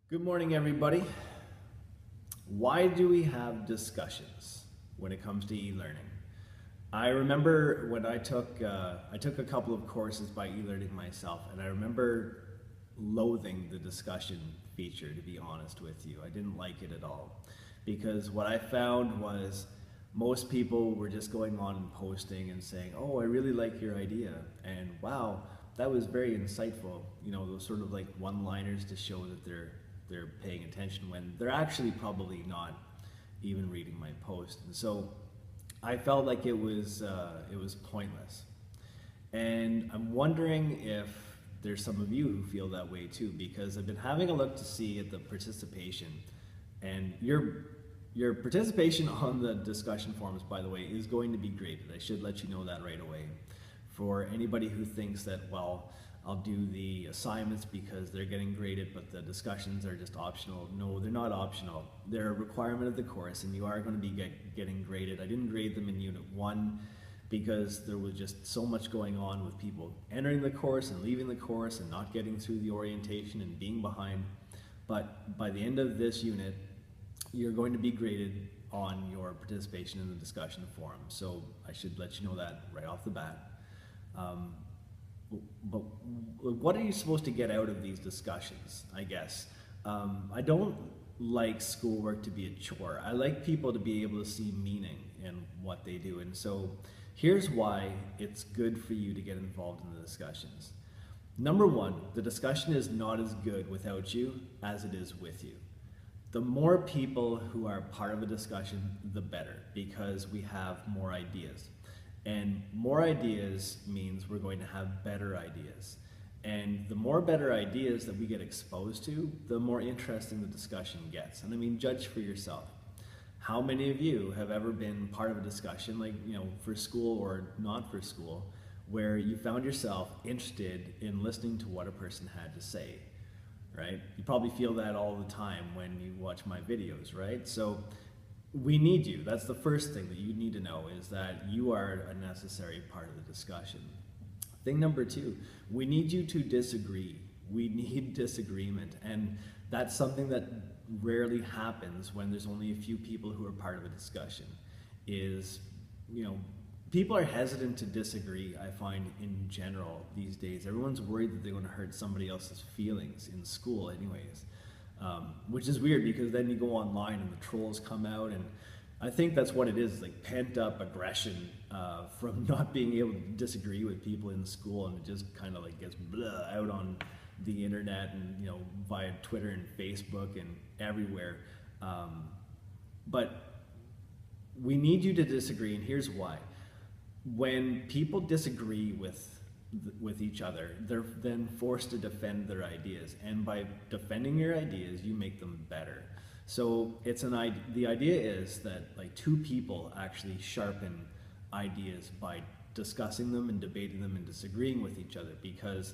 Good morning, everybody. Why do we have discussions when it comes to e-learning? I remember when I took a couple of courses by e-learning myself, and I remember loathing the discussion feature, to be honest with you. I didn't like it at all, because what I found was most people were just going on and posting and saying, "Oh, I really like your idea," and "Wow, that was very insightful." You know, those sort of like one-liners to show that they're paying attention when they're actually probably not even reading my post. And so I felt like it was pointless. And I'm wondering if there's some of you who feel that way too, because I've been having a look to see at the participation, and your participation on the discussion forums, by the way, is going to be graded. I should let you know that right away. For anybody who thinks that, well, I'll do the assignments because they're getting graded, but the discussions are just optional. No, they're not optional. They're a requirement of the course, and you are going to be getting graded. I didn't grade them in Unit 1 because there was just so much going on with people entering the course and leaving the course and not getting through the orientation and being behind. But by the end of this unit, you're going to be graded on your participation in the discussion forum. So I should let you know that right off the bat. But what are you supposed to get out of these discussions, I guess? I don't like schoolwork to be a chore. I like people to be able to see meaning in what they do. And so here's why it's good for you to get involved in the discussions. Number one, the discussion is not as good without you as it is with you. The more people who are part of a discussion, the better, because we have more ideas. And more ideas means we're going to have better ideas. And the more better ideas that we get exposed to, the more interesting the discussion gets. And I mean, judge for yourself. How many of you have ever been part of a discussion, like, you know, for school or not for school, where you found yourself interested in listening to what a person had to say, right? You probably feel that all the time when you watch my videos, right? So we need you. That's the first thing that you need to know, is that you are a necessary part of the discussion. Thing number two, we need you to disagree. We need disagreement. And that's something that rarely happens when there's only a few people who are part of a discussion. Is, you know, people are hesitant to disagree, I find, in general these days. Everyone's worried that they're going to hurt somebody else's feelings in school anyways. Which is weird, because then you go online and the trolls come out, and I think that's what it is, like pent up aggression from not being able to disagree with people in school, and it just kind of like gets out on the internet and, you know, via Twitter and Facebook and everywhere. But we need you to disagree, and here's why. When people disagree with each other, they're then forced to defend their ideas, and by defending your ideas, you make them better. So it's the idea is that like two people actually sharpen ideas by discussing them and debating them and disagreeing with each other, because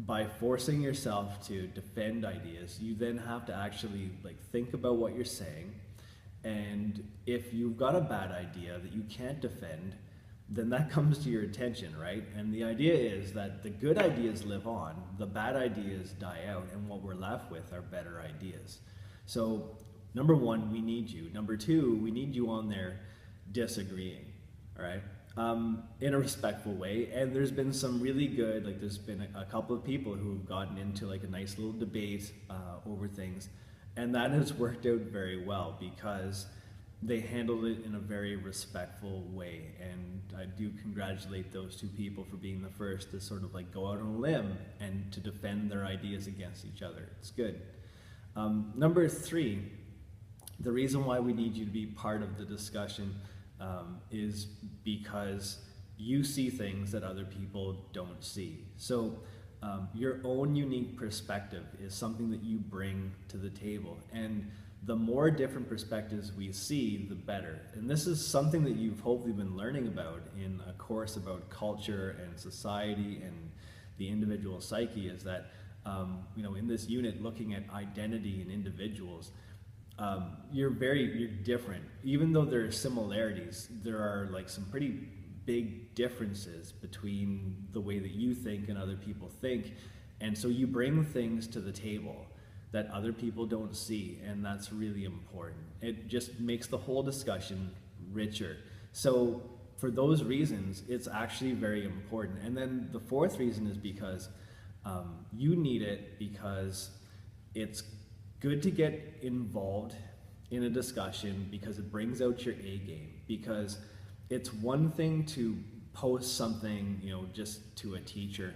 by forcing yourself to defend ideas, you then have to actually like think about what you're saying, and if you've got a bad idea that you can't defend, then that comes to your attention, right? And the idea is that the good ideas live on, the bad ideas die out, and what we're left with are better ideas. So number one, we need you. Number two, we need you on there disagreeing, all right? In a respectful way. And there's been some really good, like there's been a couple of people who've gotten into like a nice little debate over things, and that has worked out very well, because they handled it in a very respectful way. And I do congratulate those two people for being the first to sort of like go out on a limb and to defend their ideas against each other. It's good. Number three, the reason why we need you to be part of the discussion is because you see things that other people don't see. So your own unique perspective is something that you bring to the table, and the more different perspectives we see, the better. And this is something that you've hopefully been learning about in a course about culture and society and the individual psyche, is that, you know, in this unit looking at identity and individuals, you're different. Even though there are similarities, there are like some pretty big differences between the way that you think and other people think. And so you bring things to the table that other people don't see, and that's really important. It just makes the whole discussion richer. So for those reasons, it's actually very important. And then the fourth reason is because you need it, because it's good to get involved in a discussion, because it brings out your A game. Because it's one thing to post something, just to a teacher,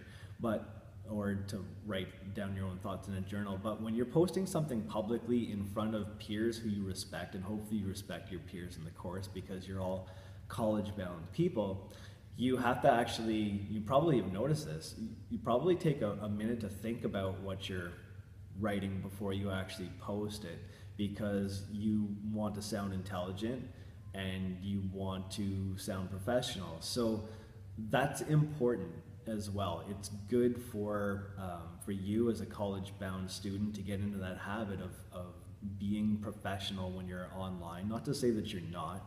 or to write down your own thoughts in a journal, but when you're posting something publicly in front of peers who you respect, and hopefully you respect your peers in the course because you're all college-bound people, you have to actually, you probably have noticed this, you probably take a minute to think about what you're writing before you actually post it, because you want to sound intelligent and you want to sound professional. So that's important as well. It's good for you as a college-bound student to get into that habit of being professional when you're online. Not to say that you're not,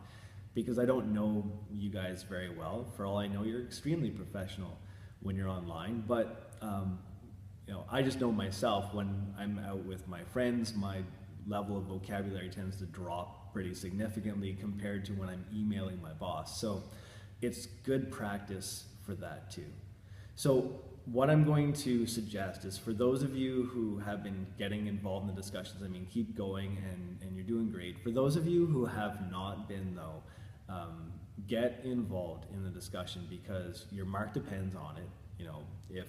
because I don't know you guys very well. For all I know, you're extremely professional when you're online, but I just know myself, when I'm out with my friends, my level of vocabulary tends to drop pretty significantly compared to when I'm emailing my boss. So it's good practice for that too. So what I'm going to suggest is, for those of you who have been getting involved in the discussions, keep going, and you're doing great. For those of you who have not been though, get involved in the discussion, because your mark depends on it. If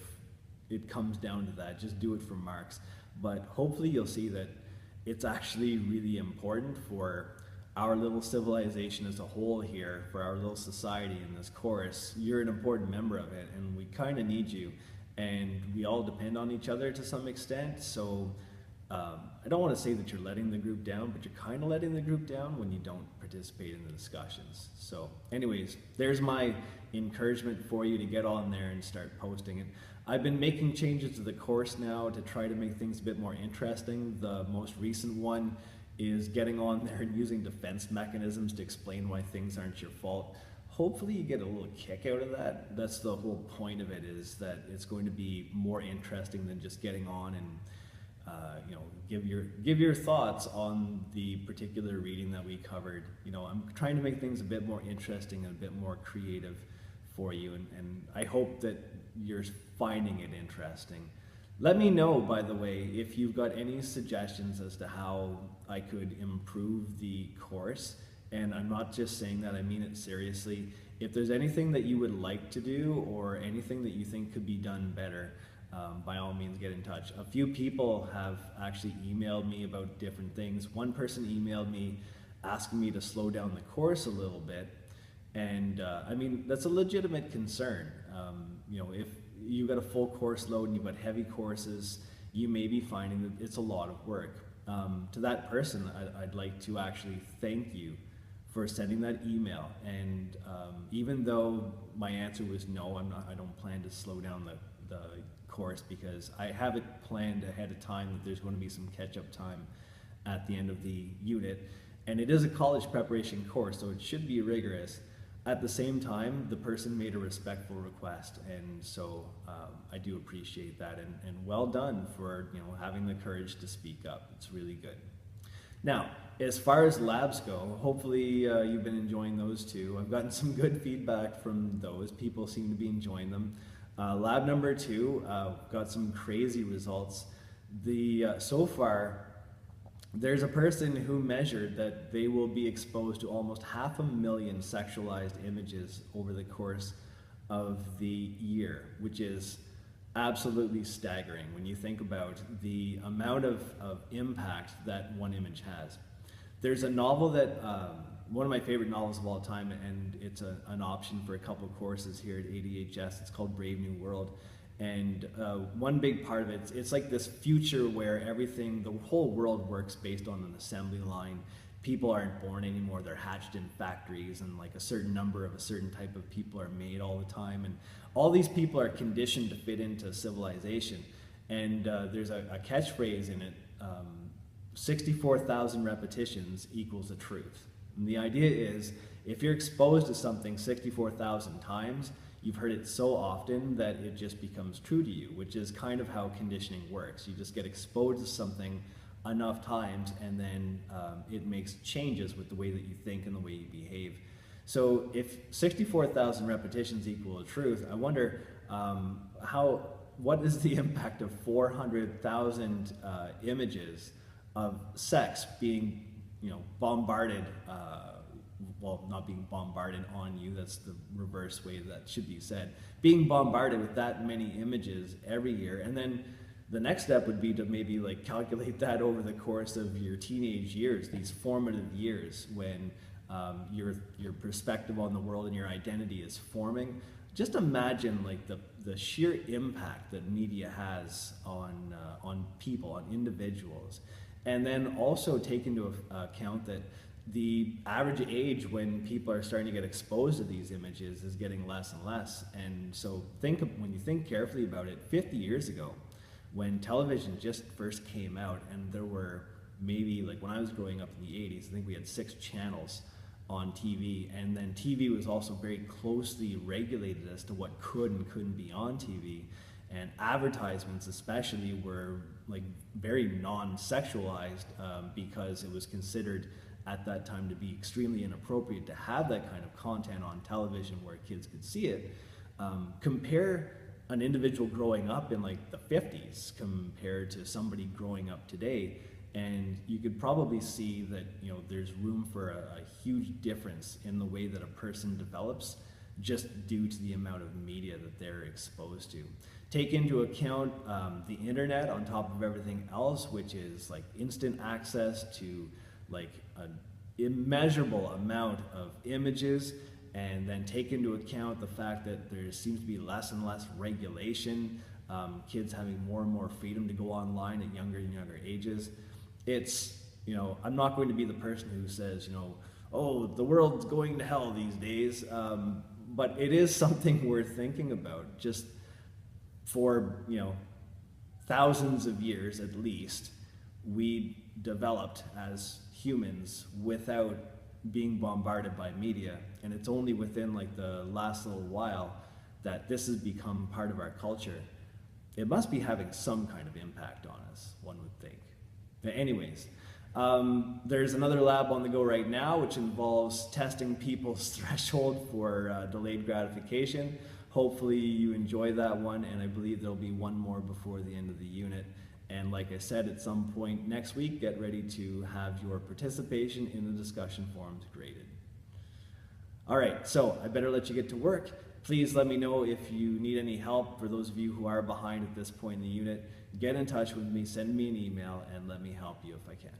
it comes down to that, just do it for marks. But hopefully you'll see that it's actually really important for our little civilization as a whole here, for our little society in this course. You're an important member of it, and we kind of need you, and we all depend on each other to some extent. So I don't want to say that you're letting the group down, but you're kind of letting the group down when you don't participate in the discussions. So anyways, there's my encouragement for you to get on there and start posting it. I've been making changes to the course now to try to make things a bit more interesting. The most recent one is getting on there and using defense mechanisms to explain why things aren't your fault. Hopefully you get a little kick out of that. That's the whole point of it, is that it's going to be more interesting than just getting on and give your thoughts on the particular reading that we covered. I'm trying to make things a bit more interesting and a bit more creative for you, and I hope that you're finding it interesting. Let me know, by the way, if you've got any suggestions as to how I could improve the course. And I'm not just saying that, I mean it seriously. If there's anything that you would like to do, or anything that you think could be done better, by all means get in touch. A few people have actually emailed me about different things. One person emailed me asking me to slow down the course a little bit. And that's a legitimate concern. If you've got a full course load and you've got heavy courses, you may be finding that it's a lot of work. To that person, I'd like to actually thank you for sending that email. And even though my answer was no, I don't plan to slow down the course, because I have it planned ahead of time that there's going to be some catch-up time at the end of the unit. And it is a college preparation course, so it should be rigorous. At the same time, the person made a respectful request, and so I do appreciate that, and well done for having the courage to speak up. It's really good. Now, as far as labs go, hopefully you've been enjoying those too. I've gotten some good feedback from those. People seem to be enjoying them. Lab number 2 got some crazy results. So far, there's a person who measured that they will be exposed to almost 500,000 sexualized images over the course of the year, which is absolutely staggering when you think about the amount of impact that one image has. There's a novel that, one of my favorite novels of all time, and it's an option for a couple courses here at ADHS. It's called Brave New World. And one big part of it, it's like this future where the whole world works based on an assembly line. People aren't born anymore, they're hatched in factories, and like a certain number of a certain type of people are made all the time. And all these people are conditioned to fit into civilization. And there's a catchphrase in it, 64,000 repetitions equals the truth. And the idea is, if you're exposed to something 64,000 times, you've heard it so often that it just becomes true to you, which is kind of how conditioning works. You just get exposed to something enough times, and then it makes changes with the way that you think and the way you behave. So if 64,000 repetitions equal the truth, I wonder what is the impact of 400,000 images of sex being, bombarded, well, not being bombarded on you, that's the reverse way that should be said, being bombarded with that many images every year. And then the next step would be to maybe like calculate that over the course of your teenage years, these formative years when your perspective on the world and your identity is forming. Just imagine like the sheer impact that media has on people, on individuals. And then also take into account that the average age when people are starting to get exposed to these images is getting less and less. And so when you think carefully about it, 50 years ago, when television just first came out, and there were maybe, like when I was growing up in the 80s, I think we had 6 channels on TV, and then TV was also very closely regulated as to what could and couldn't be on TV, and advertisements especially were like very non-sexualized because it was considered at that time to be extremely inappropriate to have that kind of content on television where kids could see it. Compare an individual growing up in like the 50s compared to somebody growing up today, and you could probably see that there's room for a huge difference in the way that a person develops just due to the amount of media that they're exposed to. Take into account the internet on top of everything else, which is like instant access to like an immeasurable amount of images, and then take into account the fact that there seems to be less and less regulation, kids having more and more freedom to go online at younger and younger ages. It's, I'm not going to be the person who says, oh, the world's going to hell these days, but it is something worth thinking about. Just for, thousands of years at least, we developed as humans without being bombarded by media, and it's only within like the last little while that this has become part of our culture. It must be having some kind of impact on us, one would think. But anyways, there's another lab on the go right now which involves testing people's threshold for delayed gratification. Hopefully you enjoy that one, and I believe there'll be one more before the end of the unit. And like I said, at some point next week, get ready to have your participation in the discussion forums graded. All right, so I better let you get to work. Please let me know if you need any help. For those of you who are behind at this point in the unit, get in touch with me, send me an email, and let me help you if I can.